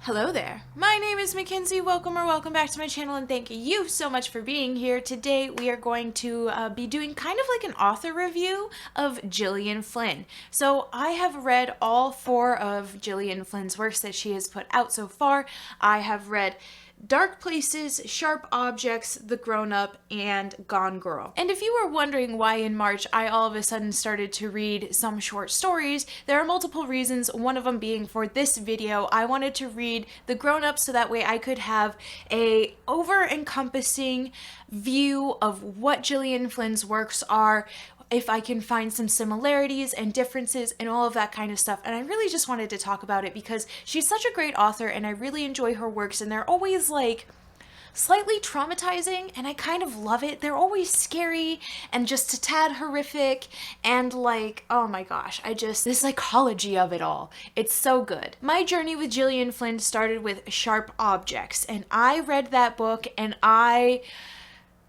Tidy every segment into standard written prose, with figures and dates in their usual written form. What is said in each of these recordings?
Hello there. My name is Mackenzie. Welcome back to my channel, and thank you so much for being here. Today we are going to be doing kind of like an author review of Gillian Flynn. So I have read all 4 of Gillian Flynn's works that she has put out so far. I have read Dark Places, Sharp Objects, The Grownup, and Gone Girl. And if you were wondering why in March I all of a sudden started to read some short stories, there are multiple reasons, one of them being for this video. I wanted to read The Grownup so that way I could have a over-encompassing view of what Gillian Flynn's works are, if I can find some similarities and differences and all of that kind of stuff. And I really just wanted to talk about it because she's such a great author and I really enjoy her works, and they're always like slightly traumatizing, and I kind of love it. They're always scary and just a tad horrific, and like, oh my gosh, the psychology of it all. It's so good. My journey with Gillian Flynn started with Sharp Objects, and I read that book and I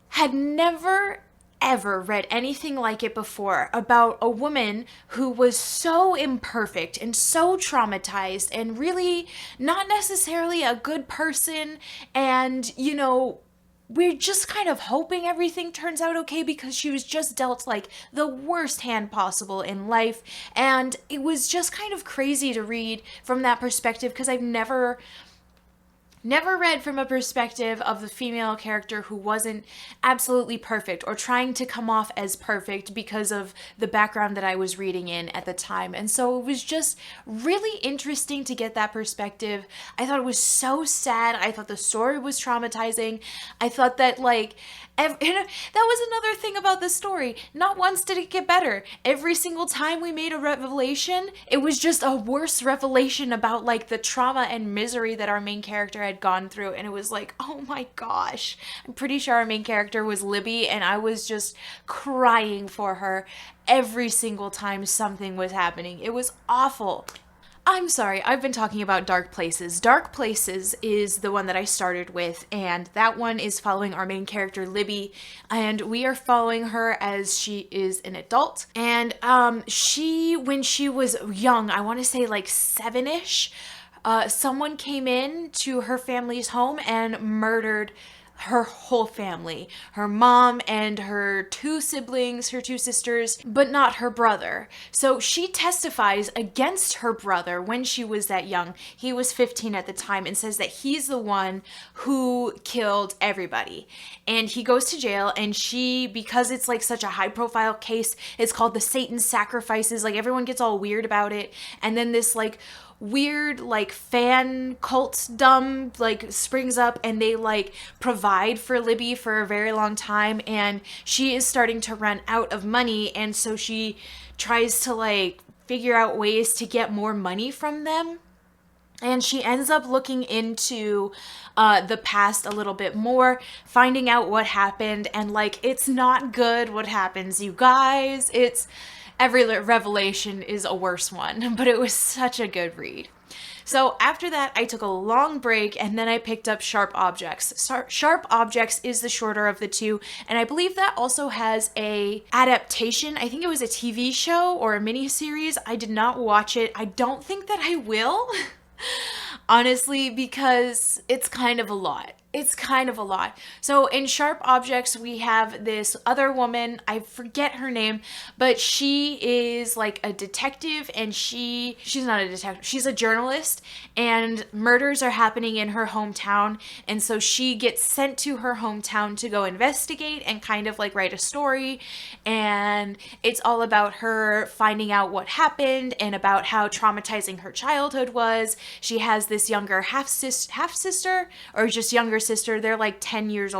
had never ever read anything like it before, about a woman who was so imperfect and so traumatized and really not necessarily a good person, and we're just kind of hoping everything turns out okay because she was just dealt like the worst hand possible in life. And it was just kind of crazy to read from that perspective because I've never read from a perspective of the female character who wasn't absolutely perfect or trying to come off as perfect because of the background that I was reading in at the time. And so it was just really interesting to get that perspective. I thought it was so sad. I thought the story was traumatizing. I thought that that was another thing about the story. Not once did it get better. Every single time we made a revelation, it was just a worse revelation about like the trauma and misery that our main character had gone through. And it was like, oh my gosh. I'm pretty sure our main character was Libby, and I was just crying for her every single time something was happening. It was awful. I'm sorry, I've been talking about Dark Places. Dark Places is the one that I started with, and that one is following our main character, Libby, and we are following her as she is an adult. And when she was young, I want to say like 7-ish, someone came in to her family's home and murdered her whole family, her mom and her 2 siblings, her 2 sisters, but not her brother. So she testifies against her brother when she was that young. He was 15 at the time, and says that he's the one who killed everybody. And he goes to jail, and because it's like such a high profile case, it's called the Satan Sacrifices. Like everyone gets all weird about it. And then this like weird like fan cult dumb like springs up, and they like provide for Libby for a very long time, and she is starting to run out of money, and so she tries to like figure out ways to get more money from them. And she ends up looking into the past a little bit more, finding out what happened, and like it's not good what happens, you guys. Every revelation is a worse one, but it was such a good read. So after that, I took a long break, and then I picked up Sharp Objects. Sharp Objects is the shorter of the 2, and I believe that also has a adaptation. I think it was a TV show or a miniseries. I did not watch it. I don't think that I will, honestly, because it's kind of a lot. So in Sharp Objects, we have this other woman, I forget her name, but she is like a detective, and she's not a detective, she's a journalist, and murders are happening in her hometown, and so she gets sent to her hometown to go investigate and kind of like write a story, and it's all about her finding out what happened and about how traumatizing her childhood was. She has this younger half-sister, or just younger sister. They're like 10 years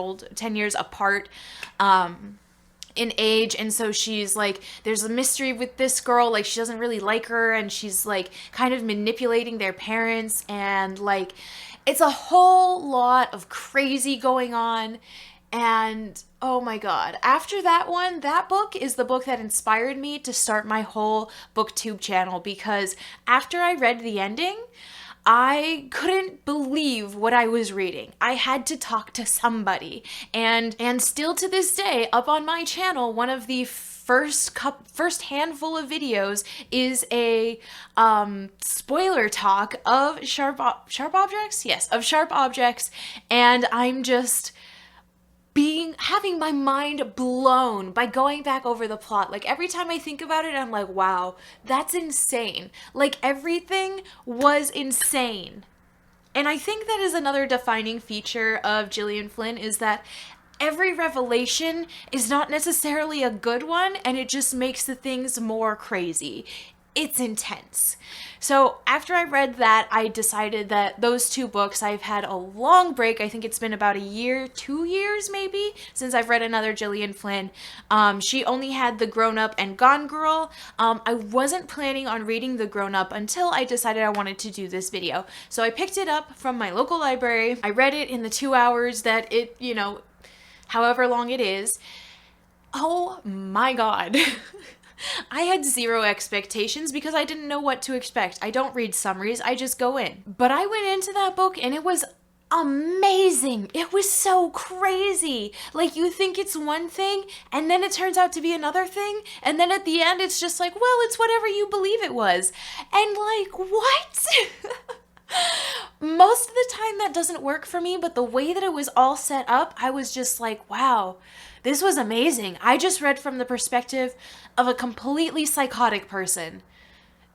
apart in age, and so she's like, there's a mystery with this girl, like she doesn't really like her, and she's like kind of manipulating their parents, and like it's a whole lot of crazy going on. And oh my god, after that book is the book that inspired me to start my whole booktube channel, because after I read the ending, I couldn't believe what I was reading. I had to talk to somebody. And still to this day, up on my channel, one of the first handful of videos is a spoiler talk of sharp objects. Yes, of sharp objects, and I'm just having my mind blown by going back over the plot. Like, every time I think about it, I'm like, wow, that's insane. Like, everything was insane. And I think that is another defining feature of Gillian Flynn, is that every revelation is not necessarily a good one, and it just makes the things more crazy. It's intense. So after I read that, I decided that those two books, I've had a long break. I think it's been about a year, 2 years maybe, since I've read another Gillian Flynn. She only had the Grownup and Gone Girl. I wasn't planning on reading the Grownup until I decided I wanted to do this video. So I picked it up from my local library. I read it in the 2 hours that it, however long it is. Oh my God. I had zero expectations because I didn't know what to expect. I don't read summaries, I just go in. But I went into that book and it was amazing. It was so crazy. Like, you think it's one thing and then it turns out to be another thing, and then at the end it's just like, well, it's whatever you believe it was. And like, what? Most of the time that doesn't work for me, but the way that it was all set up, I was just like, wow, this was amazing. I just read from the perspective of a completely psychotic person,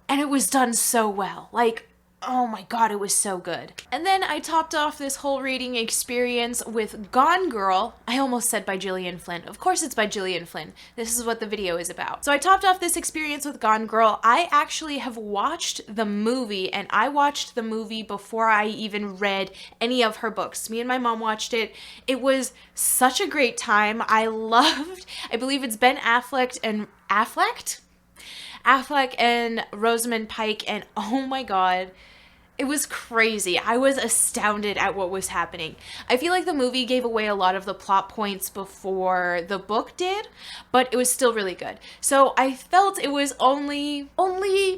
and it was done so well. Like, oh my God, it was so good. And then I topped off this whole reading experience with Gone Girl. I almost said by Gillian Flynn. Of course it's by Gillian Flynn. This is what the video is about. So I topped off this experience with Gone Girl. I actually have watched the movie, and I watched the movie before I even read any of her books. Me and my mom watched it. It was such a great time. I believe it's Ben Affleck and Rosamund Pike, and oh my God, it was crazy. I was astounded at what was happening. I feel like the movie gave away a lot of the plot points before the book did, but it was still really good. So I felt it was only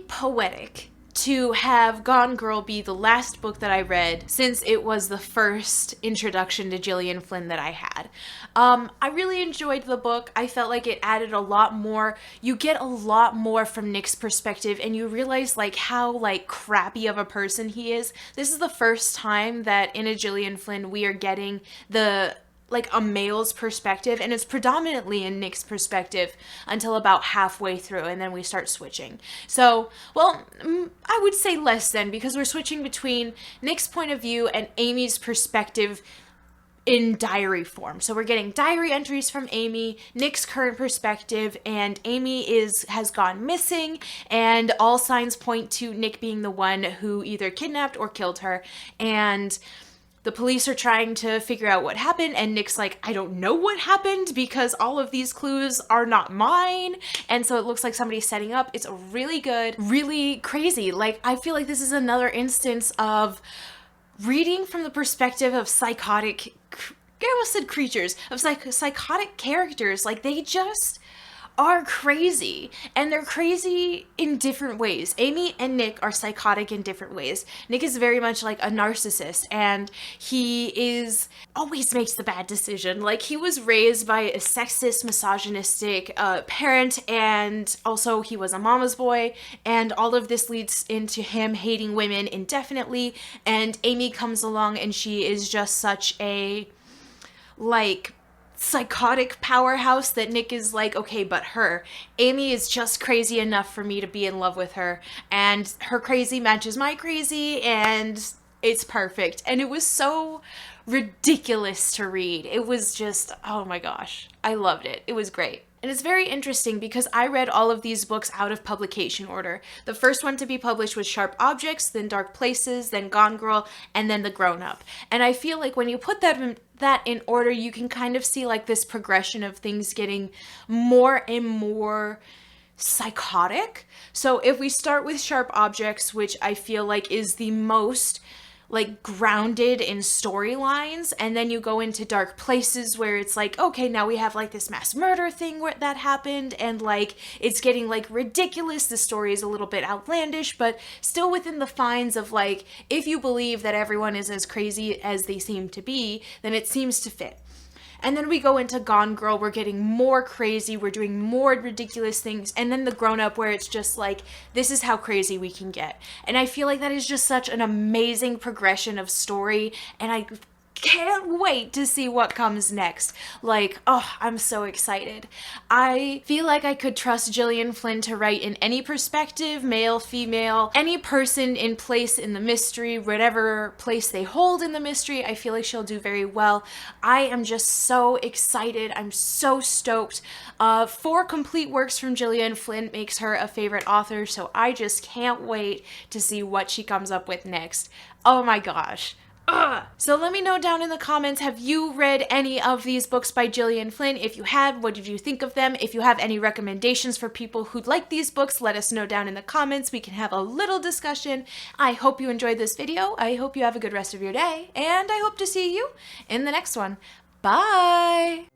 poetic to have Gone Girl be the last book that I read, since it was the first introduction to Gillian Flynn that I had. I really enjoyed the book. I felt like it added a lot more. You get a lot more from Nick's perspective, and you realize like how like crappy of a person he is. This is the first time that in a Gillian Flynn we are getting like a male's perspective, and it's predominantly in Nick's perspective until about halfway through, and then we start switching. So, well, I would say less then, because we're switching between Nick's point of view and Amy's perspective in diary form. So we're getting diary entries from Amy, Nick's current perspective, and Amy has gone missing, and all signs point to Nick being the one who either kidnapped or killed her, and the police are trying to figure out what happened, and Nick's like, I don't know what happened because all of these clues are not mine. And so it looks like somebody's setting up. It's really good, really crazy. Like, I feel like this is another instance of reading from the perspective of psychotic, I almost said creatures, of psychotic characters. Like, they just are crazy, and they're crazy in different ways. Amy and Nick are psychotic in different ways. Nick is very much like a narcissist, and he always makes the bad decision. Like, he was raised by a sexist, misogynistic parent, and also he was a mama's boy, and all of this leads into him hating women indefinitely, and Amy comes along and she is just such a psychotic powerhouse that Nick is like, okay, but her. Amy is just crazy enough for me to be in love with her, and her crazy matches my crazy, and it's perfect. And it was so ridiculous to read. It was just, oh my gosh, I loved it. It was great. And it's very interesting because I read all of these books out of publication order. The first one to be published was Sharp Objects, then Dark Places, then Gone Girl, and then The Grownup. And I feel like when you put that in order, you can kind of see like this progression of things getting more and more psychotic. So if we start with Sharp Objects, which I feel like is the most like grounded in storylines, and then you go into Dark Places where it's like, okay, now we have like this mass murder thing that happened, and like it's getting like ridiculous. The story is a little bit outlandish, but still within the fines of like, if you believe that everyone is as crazy as they seem to be, then it seems to fit. And then we go into Gone Girl, we're getting more crazy, we're doing more ridiculous things, and then the Grown-Up where it's just like, this is how crazy we can get. And I feel like that is just such an amazing progression of story, and I can't wait to see what comes next. Like, oh, I'm so excited. I feel like I could trust Gillian Flynn to write in any perspective, male, female, any person in place in the mystery, whatever place they hold in the mystery. I feel like she'll do very well. I am just so excited. I'm so stoked. 4 complete works from Gillian Flynn makes her a favorite author, so I just can't wait to see what she comes up with next. Oh my gosh. So let me know down in the comments, have you read any of these books by Gillian Flynn? If you have, what did you think of them? If you have any recommendations for people who'd like these books, let us know down in the comments. We can have a little discussion. I hope you enjoyed this video. I hope you have a good rest of your day, and I hope to see you in the next one. Bye!